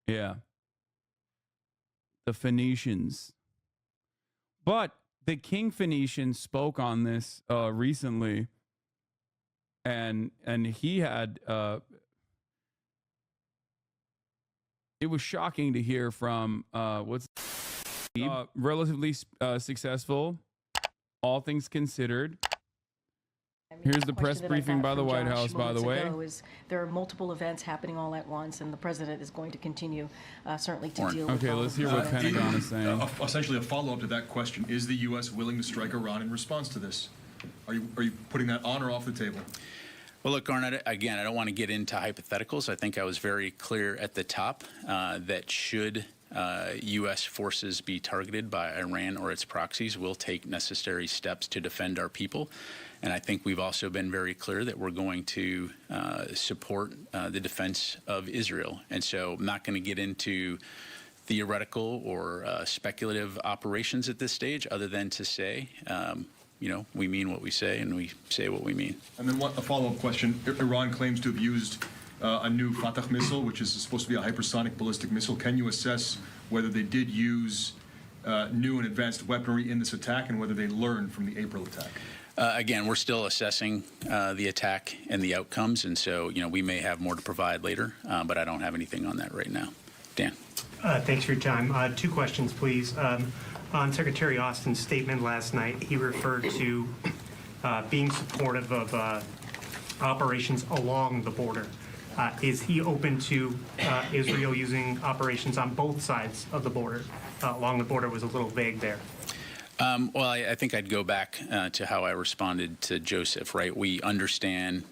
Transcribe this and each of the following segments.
Yeah, the Phoenicians. But the King Phoenician spoke on this recently, and he had it was shocking to hear from relatively successful, all things considered. Here's the press briefing by the White House, by the way. There are multiple events happening all at once, and the president is going to continue certainly to deal with. Okay, let's hear what Pentagon is saying. Essentially, a follow-up to that question: is the U.S. willing to strike Iran in response to this? Are you putting that on or off the table? Well, look, Garnett, again, I don't want to get into hypotheticals. I think I was very clear at the top that should U.S. forces be targeted by Iran or its proxies, we'll take necessary steps to defend our people. And I think we've also been very clear that we're going to support the defense of Israel. And so I'm not going to get into theoretical or speculative operations at this stage, other than to say, you know, we mean what we say and we say what we mean. And then a follow-up question. Iran claims to have used a new Fatah missile, which is supposed to be a hypersonic ballistic missile. Can you assess whether they did use new and advanced weaponry in this attack and whether they learned from the April attack? Again, we're still assessing the attack and the outcomes, and so, you know, we may have more to provide later, but I don't have anything on that right now. Dan. Thanks for your time. Two questions, please. On Secretary Austin's statement last night, he referred to being supportive of operations along the border. Is he open to Israel using operations on both sides of the border? Along the border was a little vague there. Well, I think I'd go back to how I responded to Joseph, right? We understand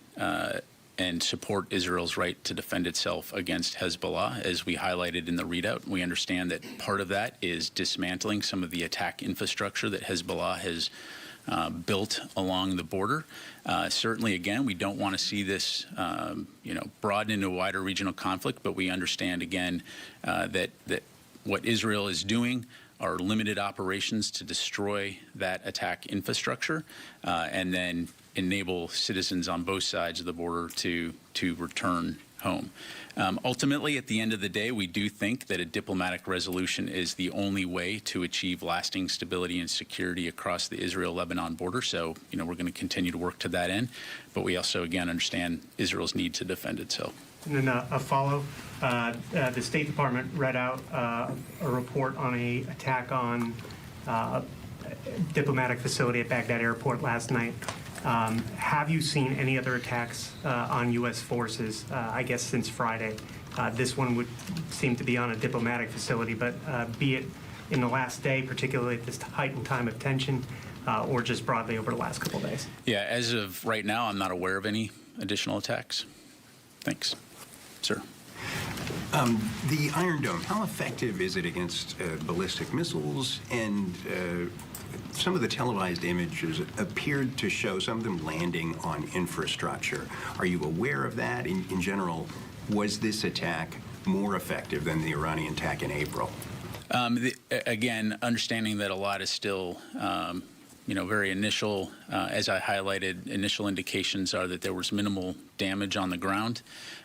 and support Israel's right to defend itself against Hezbollah, as we highlighted in the readout. We understand that part of that is dismantling some of the attack infrastructure that Hezbollah has built along the border. Certainly, again, we don't want to see this, you know, broaden into a wider regional conflict, but we understand, again, that what Israel is doing are limited operations to destroy that attack infrastructure and then enable citizens on both sides of the border to return home. Ultimately, at the end of the day, we do think that a diplomatic resolution is the only way to achieve lasting stability and security across the Israel-Lebanon border. So, you know, we're going to continue to work to that end. But we also, again, understand Israel's need to defend itself. And then a follow. The State Department read out a report on an attack on a diplomatic facility at Baghdad Airport last night. Have you seen any other attacks on U.S. forces, I guess, since Friday? This one would seem to be on a diplomatic facility, but be it in the last day, particularly at this heightened time of tension, or just broadly over the last couple of days? Yeah, as of right now, I'm not aware of any additional attacks. Thanks. Sir. The Iron Dome, how effective is it against ballistic missiles? And some of the televised images appeared to show some of them landing on infrastructure. Are you aware of that? In general, was this attack more effective than the Iranian attack in April? Again, understanding that a lot is still you know, very initial, as I highlighted, initial indications are that there was minimal damage on the ground.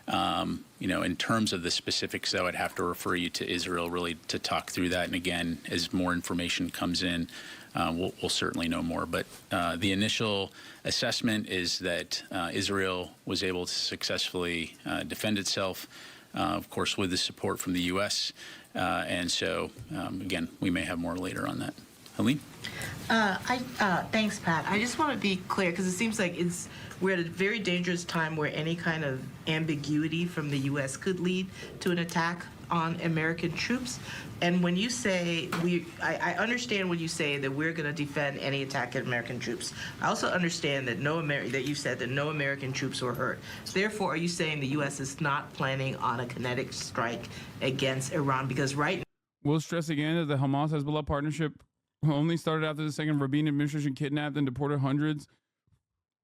You know, in terms of the specifics, though, I'd have to refer you to Israel really to talk through that. And again, as more information comes in, we'll certainly know more. But the initial assessment is that Israel was able to successfully defend itself, of course, with the support from the U.S. And so, again, we may have more later on that. Helene? Thanks, Pat. I just want to be clear, because it seems like we're at a very dangerous time where any kind of ambiguity from the U.S. could lead to an attack on American troops. And when you say I understand when you say that we're going to defend any attack at American troops. I also understand that that you said that no American troops were hurt. Therefore, are you saying the U.S. is not planning on a kinetic strike against Iran? Because right now, we'll stress again that the Hamas-Hezbollah partnership only started after the second Rabin administration kidnapped and deported hundreds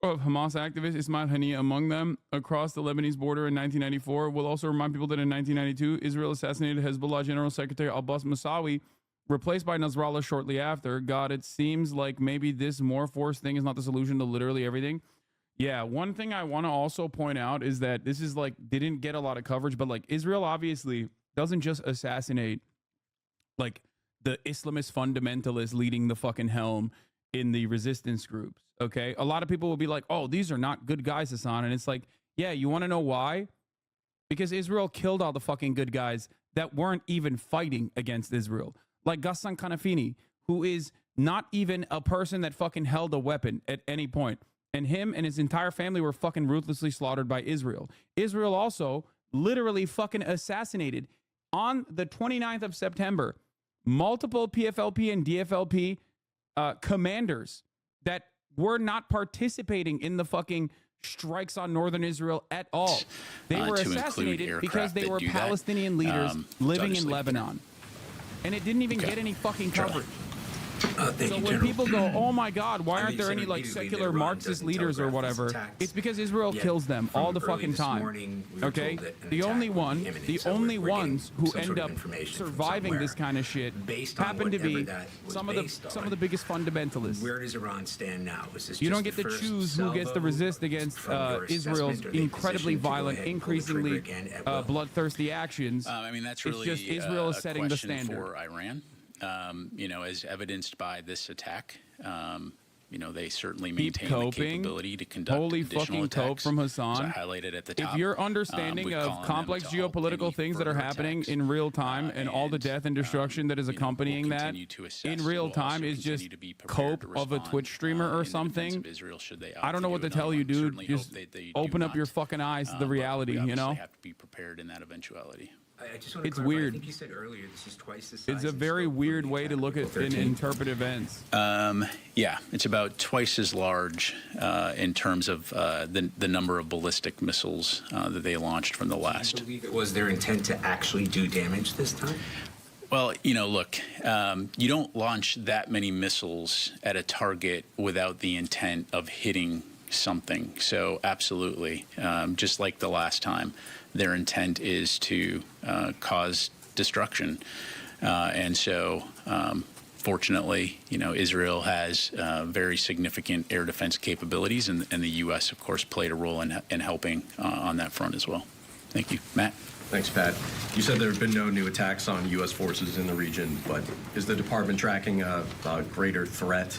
of Hamas activists, Ismail Haniyeh among them, across the Lebanese border in 1994. We'll also remind people that in 1992, Israel assassinated Hezbollah General Secretary Abbas Mousawi, replaced by Nasrallah shortly after. God, it seems like maybe this more force thing is not the solution to literally everything. Yeah, one thing I want to also point out is that this is like, didn't get a lot of coverage, but like Israel obviously doesn't just assassinate like the Islamist fundamentalists leading the fucking helm in the resistance groups. Okay. A lot of people will be like, oh, these are not good guys, Hasan. And it's like, yeah, you want to know why? Because Israel killed all the fucking good guys that weren't even fighting against Israel. Like Ghassan Kanafini, who is not even a person that fucking held a weapon at any point. And him and his entire family were fucking ruthlessly slaughtered by Israel. Israel also literally fucking assassinated on the 29th of September multiple PFLP and DFLP commanders that were not participating in the fucking strikes on northern Israel at all. They were assassinated because they were Palestinian leaders living in Lebanon. And it didn't even get any fucking coverage. So when people go, oh my God, why aren't there any like secular Marxist leaders or whatever? It's because Israel kills them all the fucking time. Okay? The only ones who end up surviving this kind of shit happen to be some of the biggest fundamentalists. Where does Iran stand now? Is this you don't get to choose who gets to resist against Israel's incredibly violent, increasingly bloodthirsty actions. I mean, that's really it's just Israel is setting the question standard for Iran. You know, as evidenced by this attack, you know, they certainly maintain the capability to conduct Holy additional fucking attacks. cope from Hasan. As I highlighted at the top. If your understanding of complex geopolitical things that are happening in real time and all the death and destruction that is accompanying that in real time is just cope of a Twitch streamer or something, I don't know what to tell you, dude. Just open up your fucking eyes to the reality, you know? Have to be prepared in that eventuality. I just want to It's clarify, weird. I think you said earlier this is twice the size. It's a very weird way to look at and interpret events. Yeah, it's about twice as large in terms of the number of ballistic missiles that they launched from the last. Do you believe it was their intent to actually do damage this time? Well, you know, look, you don't launch that many missiles at a target without the intent of hitting something. So absolutely, just like the last time, their intent is to cause destruction. And so, fortunately, you know, Israel has very significant air defense capabilities, and the U.S., of course, played a role in helping on that front as well. Thank you. Matt? Thanks, Pat. You said there have been no new attacks on U.S. forces in the region, but is the department tracking a greater threat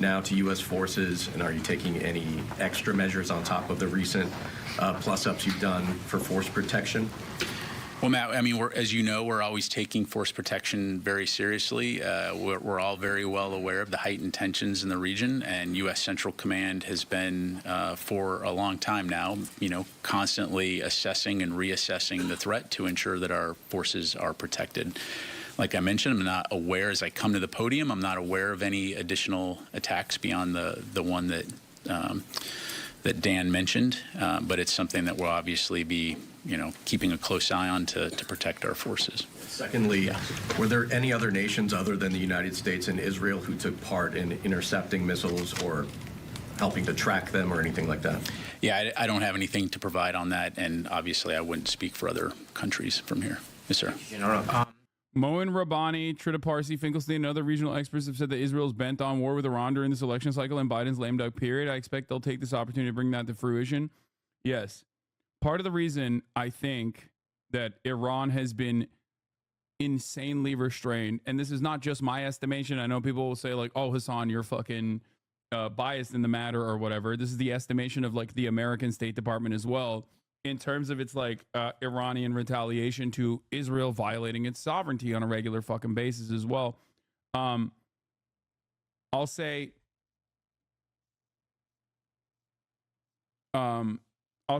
now to U.S. forces, and are you taking any extra measures on top of the recent plus-ups you've done for force protection? Well, Matt, I mean, as you know, we're always taking force protection very seriously. We're all very well aware of the heightened tensions in the region, and U.S. Central Command has been, for a long time now, you know, constantly assessing and reassessing the threat to ensure that our forces are protected. Like I mentioned, I'm not aware, as I come to the podium, I'm not aware of any additional attacks beyond the one that that Dan mentioned, but it's something that we'll obviously be, you know, keeping a close eye on to protect our forces. Secondly, were there any other nations other than the United States and Israel who took part in intercepting missiles or helping to track them or anything like that? Yeah, I don't have anything to provide on that, and obviously I wouldn't speak for other countries from here. Yes, sir. Moin Rabbani, Trita Parsi, Finkelstein, and other regional experts have said that Israel is bent on war with Iran during this election cycle and Biden's lame duck period. I expect they'll take this opportunity to bring that to fruition. Yes. Part of the reason I think that Iran has been insanely restrained, and this is not just my estimation. I know people will say like, oh, Hasan, you're fucking biased in the matter or whatever. This is the estimation of like the American State Department as well, in terms of its like Iranian retaliation to Israel violating its sovereignty on a regular fucking basis as well. I'll say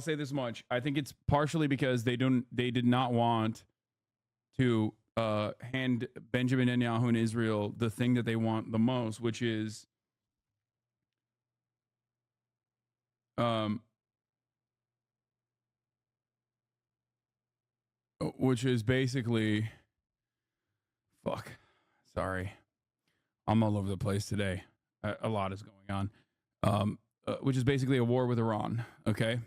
this much. I think it's partially because they did not want to hand Benjamin Netanyahu and Israel the thing that they want the most, which is basically, fuck, sorry, I'm all over the place today. A lot is going on, which is basically a war with Iran. Okay,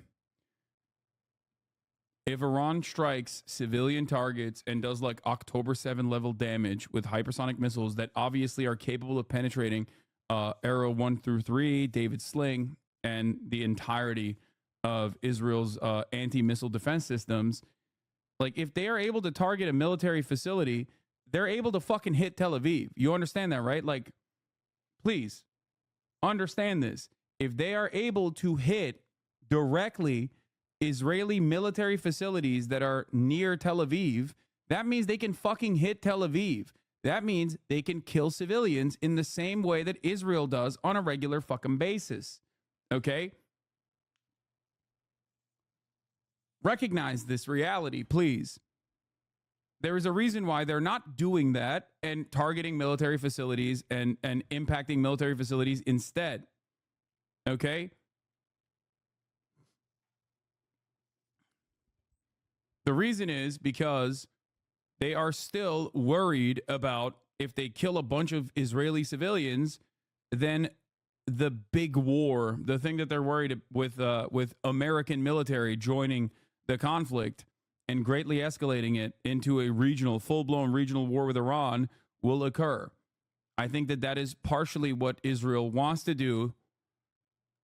if Iran strikes civilian targets and does like October 7 level damage with hypersonic missiles that obviously are capable of penetrating Arrow 1 through 3, David Sling, and the entirety of Israel's anti-missile defense systems, Like, if they are able to target a military facility, they're able to fucking hit Tel Aviv. You understand that, right? Like, please understand this. If they are able to hit directly Israeli military facilities that are near Tel Aviv, that means they can fucking hit Tel Aviv. That means they can kill civilians in the same way that Israel does on a regular fucking basis. Okay? Recognize this reality, please. There is a reason why they're not doing that and targeting military facilities and impacting military facilities instead. Okay? The reason is because they are still worried about if they kill a bunch of Israeli civilians, then the big war, the thing that they're worried with American military joining the conflict and greatly escalating it into a regional, full-blown regional war with Iran will occur. I think that is partially what Israel wants to do.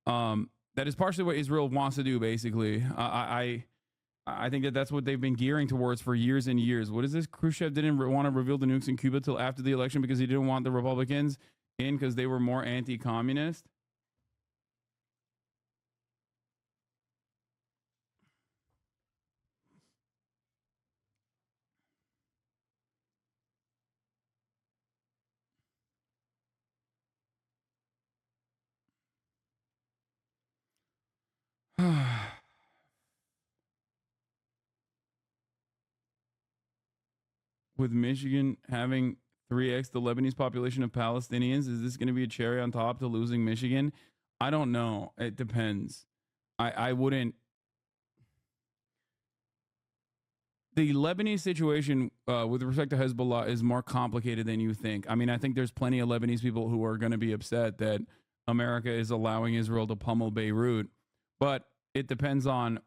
That is partially what Israel wants to do, basically. I think that's what they've been gearing towards for years and years. What is this? Khrushchev didn't want to reveal the nukes in Cuba till after the election because he didn't want the Republicans in because they were more anti-communist. With Michigan having 3x the Lebanese population of Palestinians, is this going to be a cherry on top to losing Michigan? I don't know. It depends. I wouldn't. The Lebanese situation with respect to Hezbollah is more complicated than you think. I mean, I think there's plenty of Lebanese people who are going to be upset that America is allowing Israel to pummel Beirut, but it depends on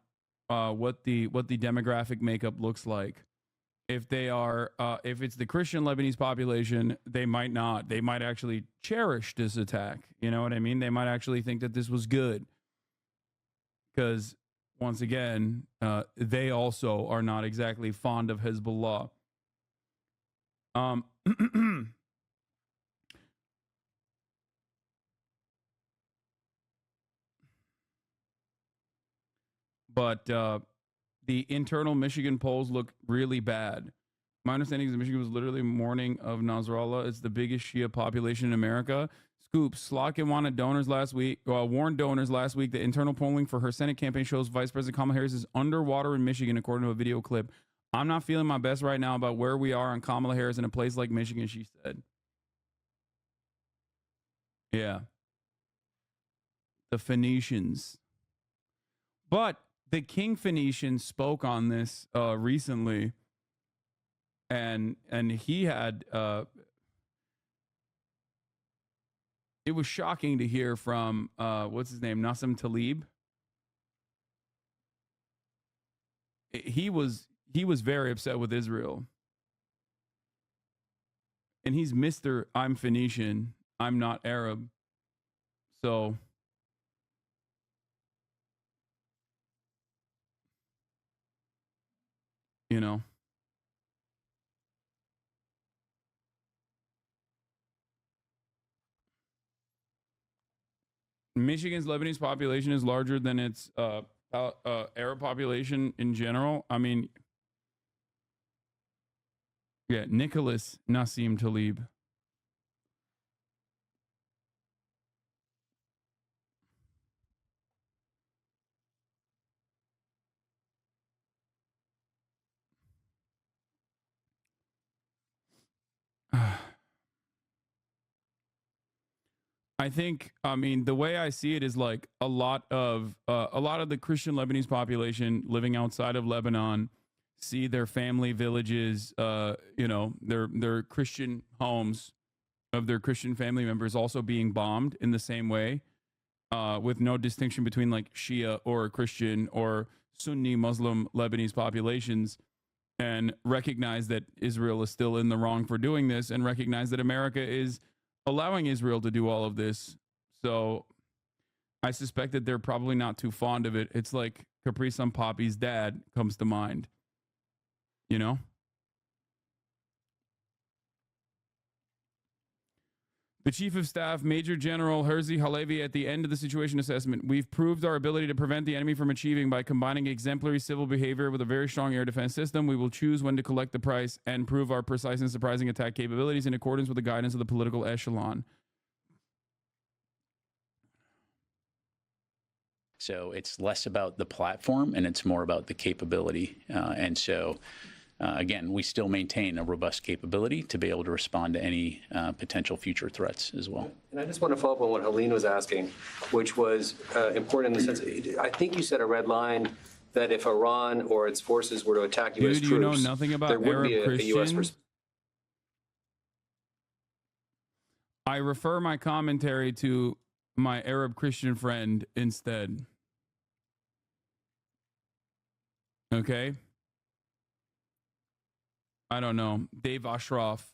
what the demographic makeup looks like. If they are, if it's the Christian Lebanese population, they might not. They might actually cherish this attack. You know what I mean? They might actually think that this was good. Because, once again, they also are not exactly fond of Hezbollah. But the internal Michigan polls look really bad. My understanding is that Michigan was literally mourning of Nasrallah. It's the biggest Shia population in America. Scoop, Slokin warned donors last week that internal polling for her Senate campaign shows Vice President Kamala Harris is underwater in Michigan, according to a video clip. I'm not feeling my best right now about where we are on Kamala Harris in a place like Michigan, she said. Yeah. The Phoenicians. But the King Phoenician spoke on this recently, and he had it was shocking to hear from what's his name, Nassim Talib. He was very upset with Israel, and he's Mr. I'm Phoenician, I'm not Arab, so. You know, Michigan's Lebanese population is larger than its Arab population in general. I mean, yeah, Nicholas Nassim Talib. I think, I mean, the way I see it is like a lot of the Christian Lebanese population living outside of Lebanon see their family villages, you know, their Christian homes of their Christian family members also being bombed in the same way, with no distinction between like Shia or Christian or Sunni Muslim Lebanese populations, and recognize that Israel is still in the wrong for doing this, and recognize that America is allowing Israel to do all of this. So I suspect that they're probably not too fond of it. It's like Capri Sun Poppy's dad comes to mind. you know? The Chief of Staff, Major General Herzi Halevi, at the end of the situation assessment, we've proved our ability to prevent the enemy from achieving by combining exemplary civil behavior with a very strong air defense system. We will choose when to collect the price and prove our precise and surprising attack capabilities in accordance with the guidance of the political echelon. So it's less about the platform and it's more about the capability. Again, we still maintain a robust capability to be able to respond to any potential future threats as well. And I just want to follow up on what Helene was asking, which was important in the sense, I think you said a red line that if Iran or its forces were to attack U.S. troops, you know nothing about there would Arab be a U.S. Christians? I refer my commentary to my Arab Christian friend instead. Okay? I don't know. Dave Ashraf.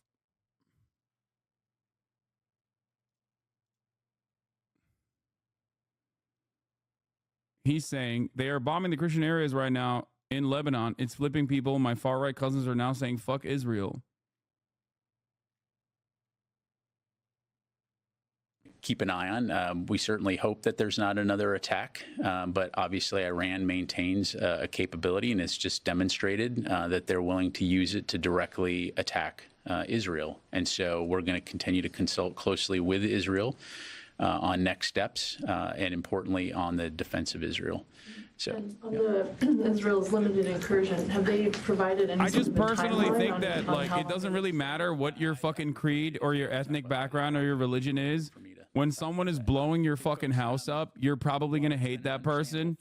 He's saying they are bombing the Christian areas right now in Lebanon. It's flipping people. My far-right cousins are now saying, fuck Israel. Keep an eye on. We certainly hope that there's not another attack, but obviously Iran maintains a capability, and it's just demonstrated that they're willing to use it to directly attack Israel. And so we're going to continue to consult closely with Israel on next steps, and importantly on the defense of Israel. So, on the Israel's limited incursion, have they provided any? I just personally think that it doesn't really matter what your fucking creed or your ethnic background or your religion is. When someone is blowing your fucking house up, you're probably going to hate that person,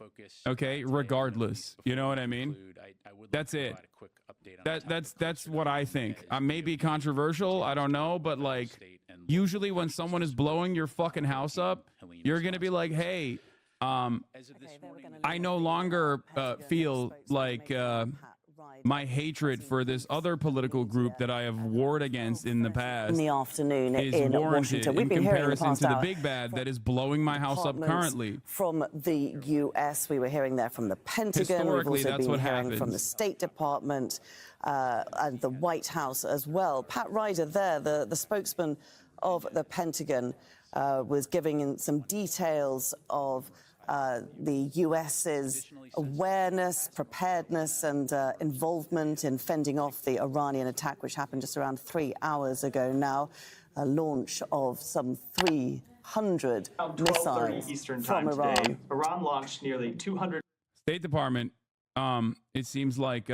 okay, regardless. You know what I mean? That's it. That's what I think. I may be controversial, I don't know, but like usually when someone is blowing your fucking house up, you're going to be like, hey, I no longer feel like my hatred for this other political group that I have warred against in the past in the afternoon is in warranted Washington. We've been in hearing the comparison past to the hour big bad that is blowing my house up currently. From the U.S., we were hearing there from the Pentagon. We've also that's been what hearing happens. from the State Department and the White House as well. Pat Ryder there, the spokesman of the Pentagon, was giving some details of the U.S.'s awareness, preparedness, and involvement in fending off the Iranian attack, which happened just around 3 hours ago now. A launch of some 300 missiles Eastern from time Iran. today. Iran launched nearly 200. State Department, it seems like